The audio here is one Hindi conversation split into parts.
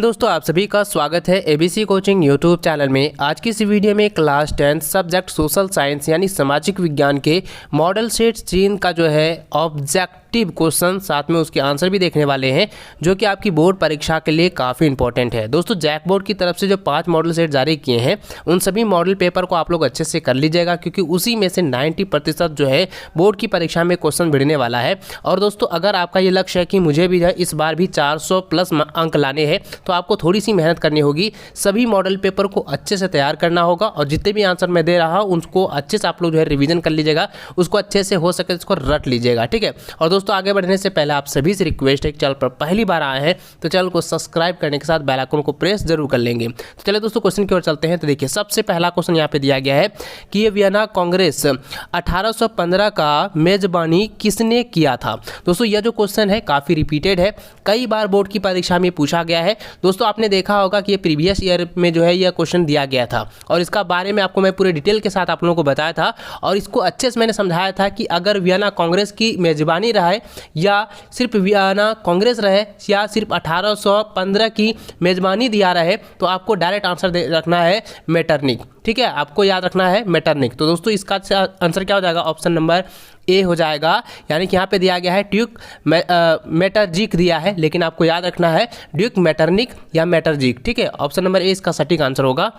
हिंद दोस्तों, आप सभी का स्वागत है एबीसी कोचिंग यूट्यूब चैनल में। आज की इस वीडियो में क्लास 10 सब्जेक्ट सोशल साइंस यानी सामाजिक विज्ञान के मॉडल सेट 3 का जो है ऑब्जेक्टिव क्वेश्चन साथ में उसके आंसर भी देखने वाले हैं, जो कि आपकी बोर्ड परीक्षा के लिए काफ़ी इंपॉर्टेंट है। दोस्तों, जैक बोर्ड की तरफ से जो 5 मॉडल सेट जारी किए हैं उन सभी मॉडल पेपर को आप लोग अच्छे से कर लीजिएगा, क्योंकि उसी में से 90% जो है बोर्ड की परीक्षा में क्वेश्चन भिड़ने वाला है। और दोस्तों, अगर आपका ये लक्ष्य है कि मुझे भी है इस बार भी 400 प्लस अंक लाने हैं, तो आपको थोड़ी सी मेहनत करनी होगी। सभी मॉडल पेपर को अच्छे से तैयार करना होगा और जितने भी आंसर मैं दे रहा हूँ उनको अच्छे से आप लोग जो है रिवीजन कर लीजिएगा, उसको अच्छे से हो सके उसको रट लीजिएगा, ठीक है। और दोस्तों, आगे बढ़ने से पहले आप सभी से रिक्वेस्ट है कि चैनल पर पहली बार आए हैं तो चैनल को सब्सक्राइब करने के साथ बेल आइकन को प्रेस जरूर कर लेंगे। तो चलिए दोस्तों, क्वेश्चन की ओर चलते हैं। तो देखिए, सबसे पहला क्वेश्चन यहाँ पे दिया गया है कि ये वियना कांग्रेस 1815 का मेजबानी किसने किया था। दोस्तों, यह जो क्वेश्चन है काफ़ी रिपीटेड है, कई बार बोर्ड की परीक्षा में पूछा गया है। दोस्तों, आपने देखा होगा कि ये प्रीवियस ईयर में जो है यह क्वेश्चन दिया गया था और इसका बारे में आपको मैं पूरे डिटेल के साथ आप लोगों को बताया था और इसको अच्छे से मैंने समझाया था कि अगर वियना कांग्रेस की मेजबानी रहे या सिर्फ वियना कांग्रेस रहे या सिर्फ 1815 की मेजबानी दिया रहे तो आपको डायरेक्ट आंसर रखना है मेटरनिक, ठीक है। आपको याद रखना है मेटरनिक। तो दोस्तों, इसका आंसर क्या हो जाएगा? ऑप्शन नंबर ए हो जाएगा। यानी कि यहाँ पे दिया गया है ड्यूक मेटरजिक दिया है, लेकिन आपको याद रखना है ड्यूक मेटरनिक या मेटरजिक, ठीक है। ऑप्शन नंबर ए इसका सटीक आंसर होगा।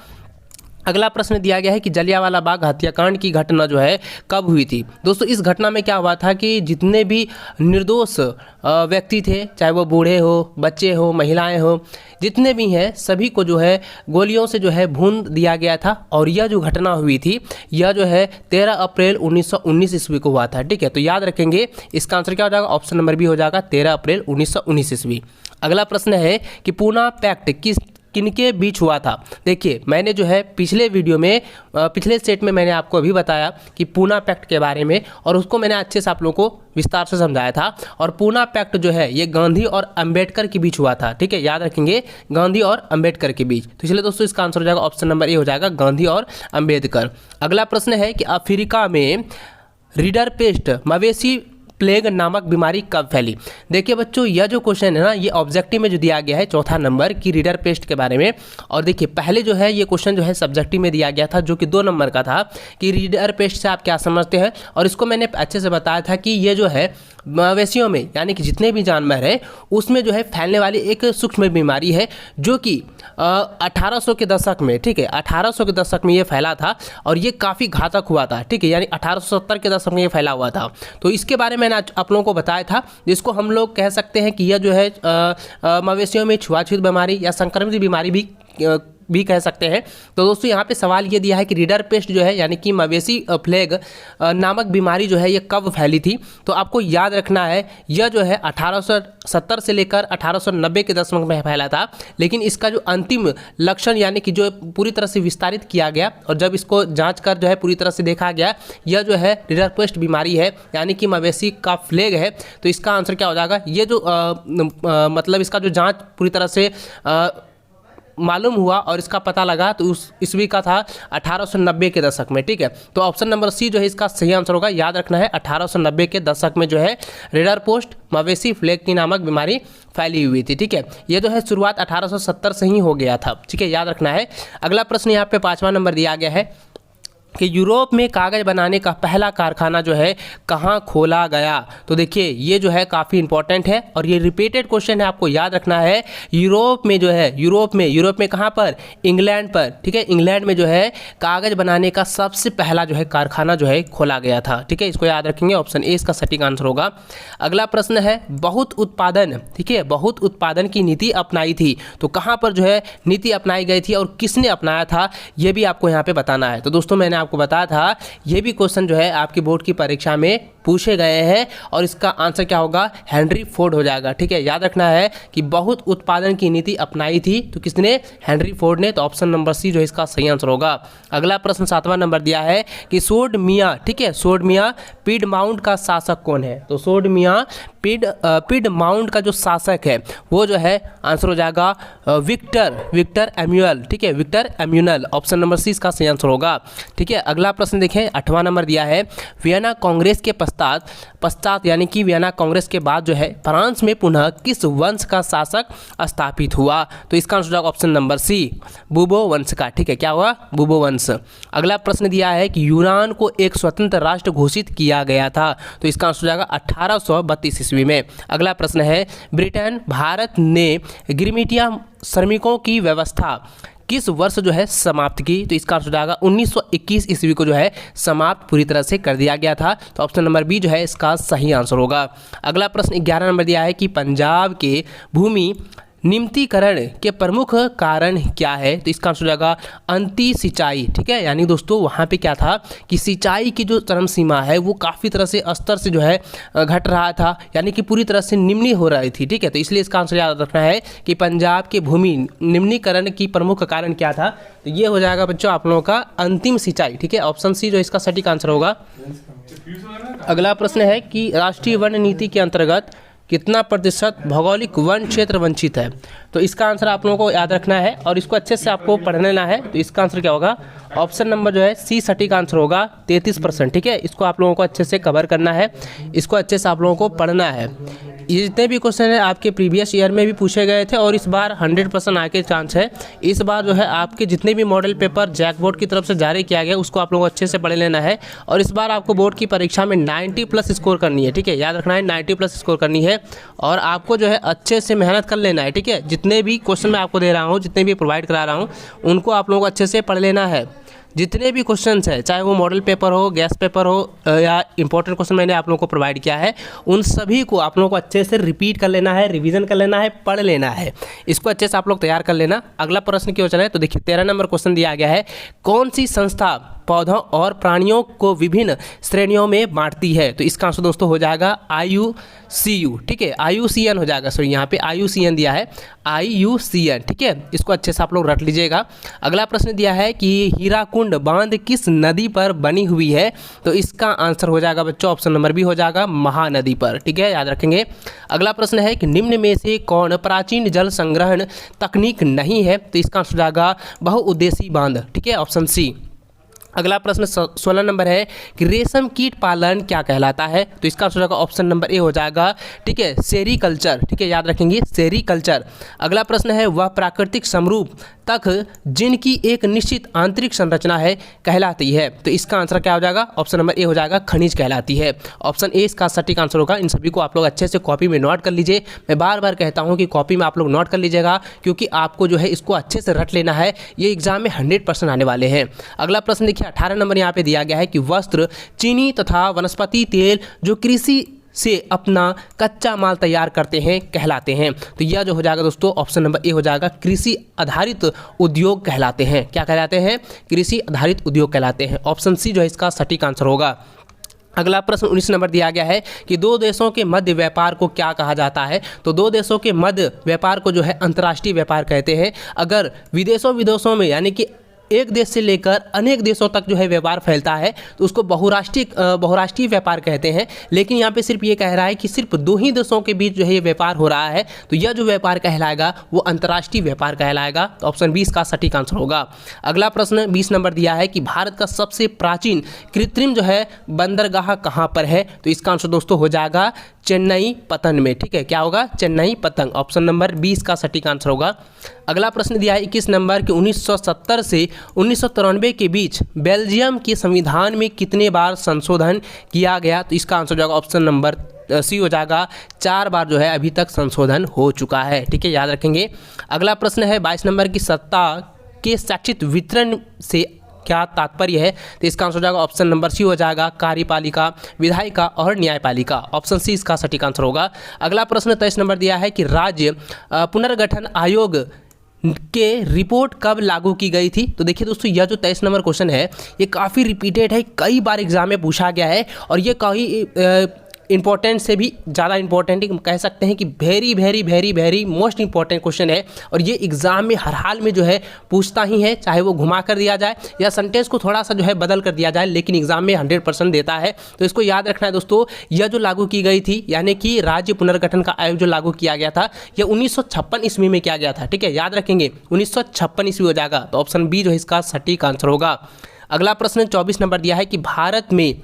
अगला प्रश्न दिया गया है कि जलियांवाला बाग हत्याकांड की घटना जो है कब हुई थी। दोस्तों, इस घटना में क्या हुआ था कि जितने भी निर्दोष व्यक्ति थे, चाहे वो बूढ़े हो, बच्चे हो, महिलाएं हो, जितने भी हैं सभी को जो है गोलियों से जो है भून दिया गया था। और यह जो घटना हुई थी यह जो है 13 अप्रैल 1919 ईस्वी को हुआ था, ठीक है। तो याद रखेंगे, इसका आंसर क्या हो जाएगा? ऑप्शन नंबर बी हो जाएगा, 13 अप्रैल 1919 ईस्वी। अगला प्रश्न है कि पूना पैक्ट किनके बीच हुआ था। देखिए, मैंने जो है पिछले वीडियो में पिछले सेट में मैंने आपको अभी बताया कि पूना पैक्ट के बारे में और उसको मैंने अच्छे से आप लोगों को विस्तार से समझाया था। और पूना पैक्ट जो है ये गांधी और अंबेडकर के बीच हुआ था, ठीक है। याद रखेंगे, गांधी और अंबेडकर के बीच। तो इसलिए दोस्तों, इसका आंसर हो जाएगा ऑप्शन नंबर ए हो जाएगा, गांधी और अंबेडकर। अगला प्रश्न है कि अफ्रीका में रीडरपेस्ट मवेशी प्लेग नामक बीमारी कब फैली। देखिए बच्चों, यह जो क्वेश्चन है ना, ये ऑब्जेक्टिव में जो दिया गया है चौथा नंबर की रीडर पेस्ट के बारे में। और देखिए, पहले जो है ये क्वेश्चन जो है सब्जेक्टिव में दिया गया था, जो कि 2 नंबर का था कि रीडर पेस्ट से आप क्या समझते हैं। और इसको मैंने अच्छे से बताया था कि ये जो है मवेशियों में यानी कि जितने भी जानवर हैं उसमें जो है फैलने वाली एक सूक्ष्म बीमारी है, जो कि 1800 के दशक में, ठीक है, 1800 के दशक में ये फैला था और ये काफ़ी घातक हुआ था, ठीक है। यानी 1870 के दशक में ये फैला हुआ था। तो इसके बारे में आप लोगों को बताया था, जिसको हम लोग कह सकते हैं कि यह जो है मवेशियों में छुआछूत बीमारी या संक्रमित बीमारी भी कह सकते हैं। तो दोस्तों, यहाँ पे सवाल ये दिया है कि रीडर पेस्ट जो है यानी कि मवेशी प्लेग नामक बीमारी जो है ये कब फैली थी। तो आपको याद रखना है, यह जो है 1870 से लेकर 1890 के दशक में फैला था। लेकिन इसका जो अंतिम लक्षण यानी कि जो पूरी तरह से विस्तारित किया गया और जब इसको जांच कर जो है पूरी तरह से देखा गया, यह जो है रीडर पेस्ट बीमारी है यानी कि मवेशी का प्लेग है। तो इसका आंसर क्या हो जाएगा? ये जो मतलब इसका जो जाँच पूरी तरह से मालूम हुआ और इसका पता लगा तो उस ईस्वी का था 1890 के दशक में, ठीक है। तो ऑप्शन नंबर सी जो है इसका सही आंसर होगा। याद रखना है, 1890 के दशक में जो है रीडर पेस्ट मवेशी प्लेग की नामक बीमारी फैली हुई थी, ठीक है। ये जो है शुरुआत 1870 से ही हो गया था, ठीक है, याद रखना है। अगला प्रश्न यहाँ पे 5वां नंबर दिया गया है कि यूरोप में कागज़ बनाने का पहला कारखाना जो है कहाँ खोला गया। तो देखिए, ये जो है काफ़ी इंपॉर्टेंट है और ये रिपीटेड क्वेश्चन है, आपको याद रखना है। यूरोप में जो है यूरोप में कहाँ पर? इंग्लैंड पर, ठीक है। इंग्लैंड में जो है कागज़ बनाने का सबसे पहला जो है कारखाना जो है खोला गया था, ठीक है। इसको याद रखेंगे, ऑप्शन ए इसका सटीक आंसर होगा। अगला प्रश्न है बहुत उत्पादन, ठीक है, बहुत उत्पादन की नीति अपनाई थी। तो कहाँ पर जो है नीति अपनाई गई थी और किसने अपनाया था, ये भी आपको यहाँ पे बताना है। तो दोस्तों, मैंने आपको बताया था ये भी क्वेश्चन जो है आपकी बोर्ड की परीक्षा में पूछे गए हैं और इसका आंसर क्या होगा? हेनरी फोर्ड हो जाएगा, ठीक है। याद रखना है कि बहुत उत्पादन की नीति अपनाई थी तो किसने? हेनरी फोर्ड ने। तो ऑप्शन नंबर सी जो है इसका सही आंसर होगा। अगला प्रश्न 7वां नंबर दिया है कि सोड मियाँ, ठीक है, सोड मियाँ पिडमाउंट का शासक कौन है। तो सोड मियाँ पिडमाउंट का जो शासक है वो जो है आंसर हो जाएगा विक्टर एम्यूअल, ठीक है, विक्टर एम्यूअल। ऑप्शन नंबर सी इसका सही आंसर होगा, ठीक है। अगला प्रश्न देखें, 8वां नंबर दिया है वियना कांग्रेस के पश्चात यानी कि वियना कांग्रेस के बाद जो है फ्रांस में पुनः किस वंश का शासक स्थापित हुआ? तो इसका आंसर हो जाएगा ऑप्शन नंबर सी, बूबो वंश का। ठीक है, क्या हुआ? बूबो वंश। अगला प्रश्न दिया है कि यूनान को एक स्वतंत्र राष्ट्र घोषित किया गया था, तो इसका आंसर हो जाएगा 1832 ईस्वी में। अगला प्रश्न है ब्रिटेन भारत ने गिरमिटिया श्रमिकों की व्यवस्था किस वर्ष जो है समाप्त की? तो इसका आंसर हो जाएगा 1921 ईस्वी को जो है समाप्त पूरी तरह से कर दिया गया था। तो ऑप्शन नंबर बी जो है इसका सही आंसर होगा। अगला प्रश्न 11 नंबर दिया है कि पंजाब के भूमि निम्तीकरण के प्रमुख कारण क्या है? तो इसका आंसर हो जाएगा अंति सिंचाई। ठीक है, यानी दोस्तों वहाँ पे क्या था कि सिंचाई की जो चरम सीमा है वो काफ़ी तरह से स्तर से जो है घट रहा था, यानी कि पूरी तरह से निम्न हो रही थी। ठीक है, तो इसलिए इसका आंसर याद रखना है कि पंजाब के भूमि निम्नीकरण की प्रमुख कारण क्या था? तो ये हो जाएगा बच्चों आप लोगों का अंतिम सिंचाई। ठीक है, ऑप्शन सी जो इसका सटीक आंसर होगा। अगला प्रश्न है कि राष्ट्रीय वन नीति के अंतर्गत कितना प्रतिशत भौगोलिक वन क्षेत्र वंचित है? तो इसका आंसर आप लोगों को याद रखना है और इसको अच्छे से आपको पढ़ लेना है। तो इसका आंसर क्या होगा? ऑप्शन नंबर जो है सी सटीक आंसर होगा 33%। ठीक है, इसको आप लोगों को अच्छे से कवर करना है, इसको अच्छे से आप लोगों को पढ़ना है। ये जितने भी क्वेश्चन हैं आपके प्रीवियस ईयर में भी पूछे गए थे और इस बार 100% आने के चांस है। इस बार जो है आपके जितने भी मॉडल पेपर जैक बोर्ड की तरफ से जारी किया गया उसको आप लोगों को अच्छे से पढ़ लेना है और इस बार आपको बोर्ड की परीक्षा में 90+ स्कोर करनी है। ठीक है, याद रखना है 90+ स्कोर करनी है और आपको जो है अच्छे से मेहनत कर लेना है। ठीक है, जितने भी क्वेश्चन मैं आपको दे रहा हूँ, जितने भी प्रोवाइड करा रहा हूँ, उनको आप लोगों को अच्छे से पढ़ लेना है। जितने भी क्वेश्चंस हैं, चाहे वो मॉडल पेपर हो, गैस पेपर हो या इंपॉर्टेंट क्वेश्चन मैंने आप लोगों को प्रोवाइड किया है, उन सभी को आप लोगों को अच्छे से रिपीट कर लेना है, रिवीजन कर लेना है, पढ़ लेना है। इसको अच्छे से आप लोग तैयार कर लेना। अगला प्रश्न क्यों चला है? तो देखिए 13 नंबर क्वेश्चन दिया गया है, कौन सी संस्था पौधों और प्राणियों को विभिन्न श्रेणियों में बांटती है? तो इसका आंसर दोस्तों हो जाएगा IUCN। ठीक है, IUCN हो जाएगा। सॉरी, यहाँ पे IUCN दिया है, IUCN। ठीक है, इसको अच्छे से आप लोग रट लीजिएगा। अगला प्रश्न दिया है कि हीराकुंड बांध किस नदी पर बनी हुई है? तो इसका आंसर हो जाएगा बच्चों ऑप्शन नंबर बी हो जाएगा महानदी पर। ठीक है, याद रखेंगे। अगला प्रश्न है कि निम्न में से कौन प्राचीन जल संग्रहण तकनीक नहीं है? तो इसका आंसर हो जाएगा बहुउद्देशीय बांध। ठीक है, ऑप्शन सी। अगला प्रश्न 16 नंबर है कि रेशम कीट पालन क्या कहलाता है? तो इसका आंसर होगा ऑप्शन नंबर ए हो जाएगा। ठीक है, सेरीकल्चर। ठीक है, याद रखेंगे सेरीकल्चर। अगला प्रश्न है वह प्राकृतिक समरूप तक जिनकी एक निश्चित आंतरिक संरचना है कहलाती है? तो इसका आंसर क्या हो जाएगा? ऑप्शन नंबर ए हो जाएगा खनिज कहलाती है। ऑप्शन ए इसका सटीक आंसर होगा। इन सभी को आप लोग अच्छे से कॉपी में नोट कर लीजिए। मैं बार बार कहता हूँ कि कॉपी में आप लोग नोट कर लीजिएगा क्योंकि आपको जो है इसको अच्छे से रट लेना है, ये एग्जाम में 100% आने वाले हैं। अगला प्रश्न देखिए 18 नंबर यहाँ पे दिया गया है कि वस्त्र, चीनी तथा वनस्पति तेल जो कृषि से अपना कच्चा माल तैयार करते हैं कहलाते हैं? तो यह जो हो जाएगा दोस्तों ऑप्शन नंबर ए हो जाएगा कृषि आधारित उद्योग कहलाते हैं। क्या कहलाते हैं? कृषि आधारित उद्योग कहलाते हैं। ऑप्शन सी जो है इसका सटीक आंसर होगा। अगला प्रश्न 19 नंबर दिया गया है कि दो देशों के मध्य व्यापार को क्या कहा जाता है? तो दो देशों के मध्य व्यापार को जो है अंतर्राष्ट्रीय व्यापार कहते हैं। अगर विदेशों में यानी कि एक देश से लेकर अनेक देशों तक जो है व्यापार फैलता है तो उसको बहुराष्ट्रीय व्यापार कहते हैं। लेकिन यहाँ पे सिर्फ ये कह रहा है कि सिर्फ दो ही देशों के बीच जो है ये व्यापार हो रहा है, तो यह जो व्यापार कहलाएगा वो अंतर्राष्ट्रीय व्यापार कहलाएगा। तो ऑप्शन 20 का सटीक आंसर होगा। अगला प्रश्न 20 नंबर दिया है कि भारत का सबसे प्राचीन कृत्रिम जो है बंदरगाह कहाँ पर है? तो इसका आंसर दोस्तों हो जाएगा चेन्नई पतन में। ठीक है, क्या होगा? चेन्नई पतन। ऑप्शन नंबर 20 का सटीक आंसर होगा। अगला प्रश्न दिया है 21 नंबर कि 1970 से 1993 के बीच बेल्जियम के संविधान में कितने बार संशोधन किया गया? तो इसका आंसर हो जाएगा ऑप्शन नंबर सी हो जाएगा 4 बार जो है अभी तक संशोधन हो चुका है। ठीक है, याद रखेंगे। अगला प्रश्न है 22 नंबर की सत्ता के शैक्षिक वितरण से क्या तात्पर्य है? तो इसका आंसर हो जाएगा ऑप्शन नंबर सी हो जाएगा कार्यपालिका, विधायिका और न्यायपालिका। ऑप्शन सी इसका सटीक आंसर होगा। अगला प्रश्न 23 नंबर दिया है कि राज्य पुनर्गठन आयोग के रिपोर्ट कब लागू की गई थी? तो देखिए दोस्तों यह जो 23 नंबर क्वेश्चन है ये काफ़ी रिपीटेड है, कई बार एग्जाम में पूछा गया है और ये कई इंपॉर्टेंट से भी ज़्यादा इंपॉर्टेंट कह सकते हैं कि very very very very most important question है और ये एग्जाम में हर हाल में जो है पूछता ही है, चाहे वो घुमा कर दिया जाए या सेंटेंस को थोड़ा सा जो है बदल कर दिया जाए, लेकिन एग्जाम में 100% देता है। तो इसको याद रखना है दोस्तों। यह जो लागू की गई थी यानी कि राज्य पुनर्गठन का आयोग जो लागू किया गया था यह 1956 ईस्वी में किया गया था। ठीक है, याद रखेंगे 1956 ईस्वी हो जाएगा। तो ऑप्शन बी जो है इसका सटीक आंसर होगा। अगला प्रश्न 24 नंबर दिया है कि भारत में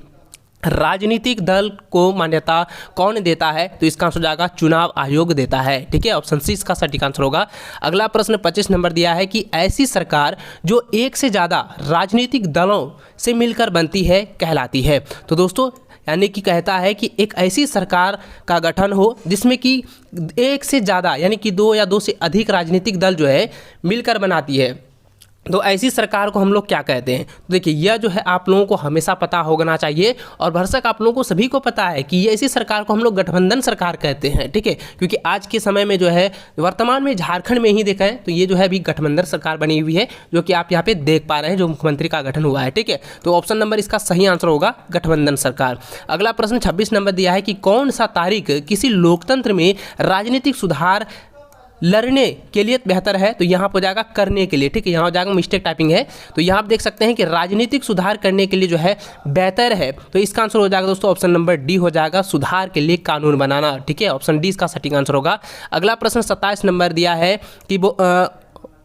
राजनीतिक दल को मान्यता कौन देता है? तो इसका आंसर हो जाएगा चुनाव आयोग देता है। ठीक है, ऑप्शन सी इसका सटीक आंसर होगा। अगला प्रश्न 25 नंबर दिया है कि ऐसी सरकार जो एक से ज़्यादा राजनीतिक दलों से मिलकर बनती है कहलाती है। तो दोस्तों यानी कि कहता है कि एक ऐसी सरकार का गठन हो जिसमें कि एक से ज़्यादा यानी कि दो या दो से अधिक राजनीतिक दल जो है मिलकर बनाती है, तो ऐसी सरकार को हम लोग क्या कहते हैं? तो देखिए यह जो है आप लोगों को हमेशा पता होना चाहिए और भरसक आप लोगों को सभी को पता है कि ये ऐसी सरकार को हम लोग गठबंधन सरकार कहते हैं। ठीक है, क्योंकि आज के समय में जो है वर्तमान में झारखंड में ही देखा है तो ये जो है अभी गठबंधन सरकार बनी हुई है, जो कि आप यहाँ पे देख पा रहे हैं, जो मुख्यमंत्री का गठन हुआ है। ठीक है, तो ऑप्शन नंबर इसका सही आंसर होगा गठबंधन सरकार। अगला प्रश्न 26 नंबर दिया है कि कौन सा तारीख किसी लोकतंत्र में राजनीतिक सुधार लड़ने के लिए बेहतर है? तो यहाँ पर हो जाएगा करने के लिए। ठीक है, यहाँ हो जाएगा मिस्टेक टाइपिंग है, तो यहाँ आप देख सकते हैं कि राजनीतिक सुधार करने के लिए जो है बेहतर है, तो इसका आंसर हो जाएगा दोस्तों ऑप्शन नंबर डी हो जाएगा सुधार के लिए कानून बनाना। ठीक है, ऑप्शन डी इसका सटीक आंसर होगा। अगला प्रश्न 27 नंबर दिया है कि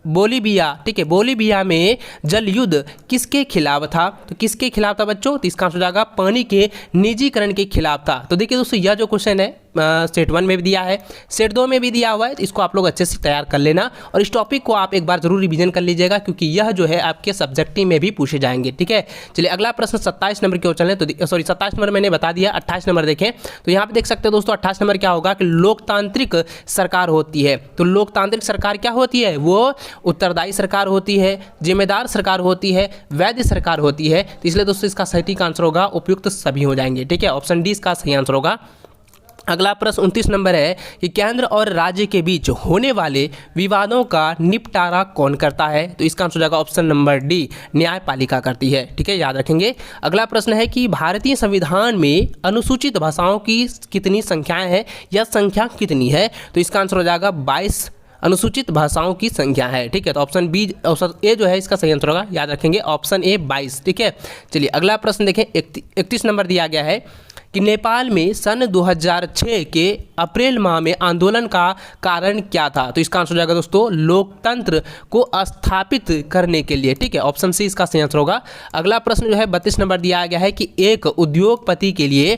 बोलीविया, ठीक है, बोलीविया में जल युद्ध किसके खिलाफ था? तो किसके खिलाफ था बच्चों? तो इसका आंसर हो जाएगा पानी के निजीकरण के खिलाफ था। तो देखिए दोस्तों यह जो क्वेश्चन है सेट 1 में भी दिया है, सेट 2 में भी दिया हुआ है, तो इसको आप लोग अच्छे से तैयार कर लेना और इस टॉपिक को आप एक बार जरूर रिवीजन कर लीजिएगा क्योंकि यह जो है आपके सब्जेक्टिव में भी पूछे जाएंगे। ठीक है, चलिए अगला प्रश्न 27 नंबर की ओर चलें। तो सॉरी 27 नंबर मैंने बता दिया, 28 नंबर देखें तो यहाँ पे देख सकते हैं दोस्तों 28 नंबर क्या होगा कि लोकतांत्रिक सरकार होती है। तो लोकतांत्रिक सरकार क्या होती है? वो उत्तरदायी सरकार होती है, जिम्मेदार सरकार होती है, वैध सरकार होती है। तो इसलिए दोस्तों इसका सटीक आंसर होगा उपयुक्त सभी हो जाएंगे। ठीक है, ऑप्शन डी इसका सही आंसर होगा। अगला प्रश्न 29 नंबर है कि केंद्र और राज्य के बीच होने वाले विवादों का निपटारा कौन करता है? तो इसका आंसर हो जाएगा ऑप्शन नंबर डी न्यायपालिका करती है। ठीक है, याद रखेंगे। अगला प्रश्न है कि भारतीय संविधान में अनुसूचित भाषाओं की कितनी संख्याएं हैं या संख्या कितनी है? तो इसका आंसर हो जाएगा 22 अनुसूचित भाषाओं की संख्या है। ठीक है, तो ऑप्शन बी ऑप्शन ए जो है इसका सही आंसर होगा, याद रखेंगे ऑप्शन ए 22। ठीक है, चलिए अगला प्रश्न देखें 31 नंबर दिया गया है कि नेपाल में सन 2006 के अप्रैल माह में आंदोलन का कारण क्या था? तो इसका आंसर हो जाएगा दोस्तों लोकतंत्र को स्थापित करने के लिए। ठीक है, ऑप्शन सी इसका सही आंसर होगा। अगला प्रश्न जो है 32 नंबर दिया गया है कि एक उद्योगपति के लिए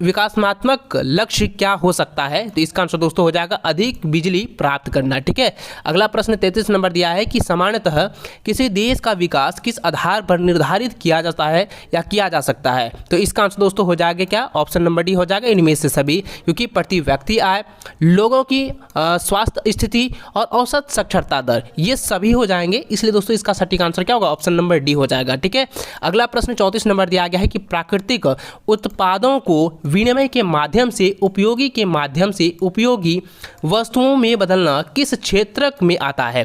विकासात्मक लक्ष्य क्या हो सकता है? तो इसका आंसर दोस्तों हो जाएगा अधिक बिजली प्राप्त करना। ठीक है, अगला प्रश्न 33 नंबर दिया है कि सामान्यतः किसी देश का विकास किस आधार पर निर्धारित किया जाता है या किया जा सकता है? तो इसका आंसर दोस्तों हो जाएगा क्या? ऑप्शन नंबर डी हो जाएगा इनमें से सभी, क्योंकि प्रति व्यक्ति आय, लोगों की स्वास्थ्य स्थिति और औसत साक्षरता दर ये सभी हो जाएंगे, इसलिए दोस्तों इसका सटीक आंसर क्या होगा? ऑप्शन नंबर डी हो जाएगा। ठीक है, अगला प्रश्न 34 नंबर दिया गया है कि प्राकृतिक उत्पादों को विनिमय के माध्यम से उपयोगी वस्तुओं में बदलना किस क्षेत्र में आता है?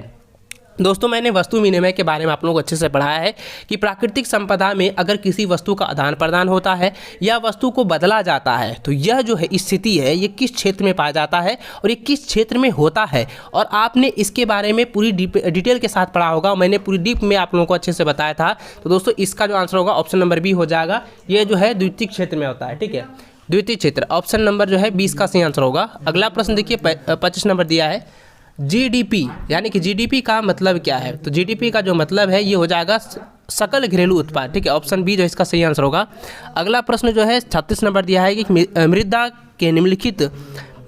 दोस्तों मैंने वस्तु विनिमय के बारे में आप लोगों को अच्छे से पढ़ाया है कि प्राकृतिक संपदा में अगर किसी वस्तु का आदान प्रदान होता है या वस्तु को बदला जाता है तो यह जो है स्थिति है ये किस क्षेत्र में पाया जाता है और ये किस क्षेत्र में होता है, और आपने इसके बारे में पूरी डिटेल के साथ पढ़ा होगा, मैंने पूरी डीप में आप लोगों को अच्छे से बताया था। तो दोस्तों इसका जो आंसर होगा ऑप्शन नंबर बी हो जाएगा, ये जो है द्वितीय क्षेत्र में होता है। ठीक है, द्वितीय क्षेत्र ऑप्शन नंबर जो है 20 का सही आंसर होगा। अगला प्रश्न देखिए 25 नंबर दिया है जीडीपी, यानी कि जीडीपी का मतलब क्या है? तो जीडीपी का जो मतलब है ये हो जाएगा सकल घरेलू उत्पाद। ठीक है, ऑप्शन बी जो इसका सही आंसर होगा। अगला प्रश्न जो है 36 नंबर दिया है कि मृदा के निम्नलिखित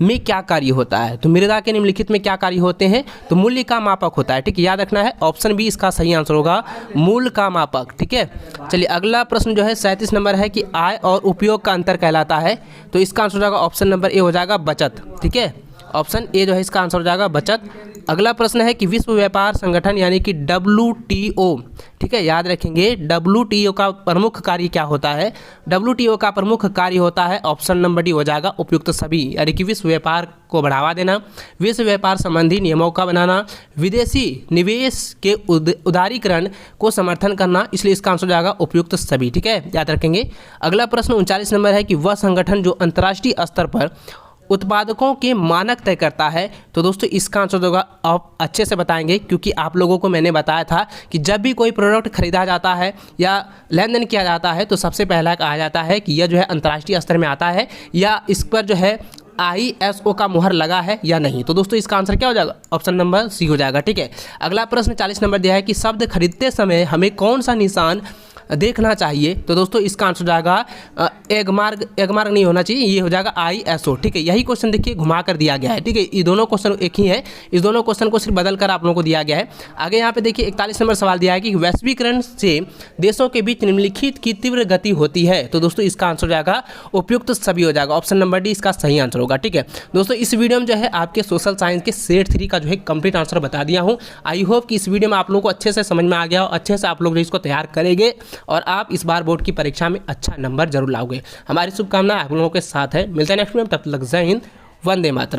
में क्या कार्य होता है? तो मृदा के निम्नलिखित में क्या कार्य होते हैं? तो मूल्य का मापक होता है। ठीक है, याद रखना है ऑप्शन बी इसका सही आंसर होगा मूल का मापक। ठीक है, चलिए अगला प्रश्न जो है 37 नंबर है कि आय और उपयोग का अंतर कहलाता है। तो इसका आंसर हो जाएगा ऑप्शन नंबर ए हो जाएगा बचत। ठीक है, ऑप्शन ए जो है इसका आंसर हो जाएगा बचत। अगला प्रश्न है कि विश्व व्यापार संगठन यानी कि WTO, ठीक है, याद रखेंगे WTO का प्रमुख कार्य क्या होता है? WTO का प्रमुख कार्य होता है ऑप्शन नंबर डी हो जाएगा उपयुक्त सभी, यानी कि विश्व व्यापार को बढ़ावा देना, विश्व व्यापार संबंधी नियमों का बनाना, विदेशी निवेश के उदारीकरण को समर्थन करना, इसलिए इसका आंसर हो जाएगा उपयुक्त सभी। ठीक है, याद रखेंगे। अगला प्रश्न 39 नंबर है कि वह संगठन जो अंतर्राष्ट्रीय स्तर पर उत्पादकों के मानक तय करता है। तो दोस्तों इसका आंसर होगा आप अच्छे से बताएंगे, क्योंकि आप लोगों को मैंने बताया था कि जब भी कोई प्रोडक्ट खरीदा जाता है या लेन देन किया जाता है तो सबसे पहला कहा जाता है कि यह जो है अंतर्राष्ट्रीय स्तर में आता है या इस पर जो है ISO का मुहर लगा है या नहीं। तो दोस्तों इसका आंसर क्या हो जाएगा, ऑप्शन नंबर सी हो जाएगा। ठीक है, अगला प्रश्न 40 नंबर दिया है कि शब्द खरीदते समय हमें कौन सा निशान देखना चाहिए। तो दोस्तों इसका आंसर हो जाएगा एगमार्क नहीं होना चाहिए, ये हो जाएगा ISO। ठीक है, यही क्वेश्चन देखिए घुमा कर दिया गया है। ठीक है, ये दोनों क्वेश्चन एक ही है, इस दोनों क्वेश्चन को सिर्फ बदल कर आप लोगों को दिया गया है। आगे यहाँ पे देखिए 41 नंबर सवाल दिया है कि वैश्वीकरण से देशों के बीच निम्नलिखित की तीव्र गति होती है। तो दोस्तों इसका आंसर हो जाएगा उपयुक्त सभी हो जाएगा, ऑप्शन नंबर डी इसका सही आंसर होगा। ठीक है दोस्तों, इस वीडियो में जो है आपके सोशल साइंस के सेट 3 का जो है कंप्लीट आंसर बता दिया हूँ। आई होप कि इस वीडियो में आप लोगों को अच्छे से समझ में आ गया हो, अच्छे से आप लोग इसको तैयार करेंगे और आप इस बार बोर्ड की परीक्षा में अच्छा नंबर जरूर लाओगे। हमारी शुभकामनाएं आप लोगों के साथ है। मिलते हैं नेक्स्ट वीडियो में, तब तक जय हिंद, वंदे मातरम।